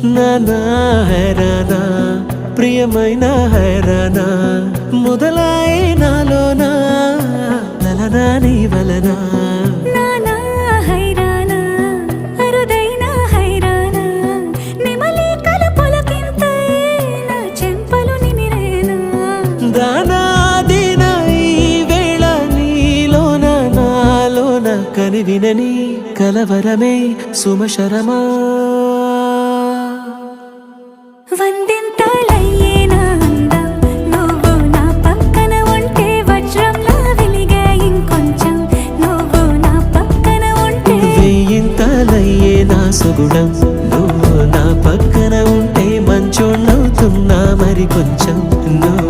నానా హైరానా ప్రియమైన హైరానా మొదలాయే నాలోనా లలనా నీ వలనా నానా హైరానా అరుదైన హైరానా నెమలి కలపులకింతై నా చెంపలు నిమిరేనా దానాదిన ఈ వేళ నీలోన నాలోన కనివినని కలవరమే సుమశరమా వందింతలయ్యేనా అందం నువ్వు నా పక్కన ఉంటే వజ్రంలా వెలిగే ఇంకొంచెం నువ్వు నా పక్కన ఉంటే వెయ్యింతలయ్యే నా సుగుణం నువ్వు నా పక్కన ఉంటే మంచోళ్ళవుతున్నా మరి కొంచెం నువ్వు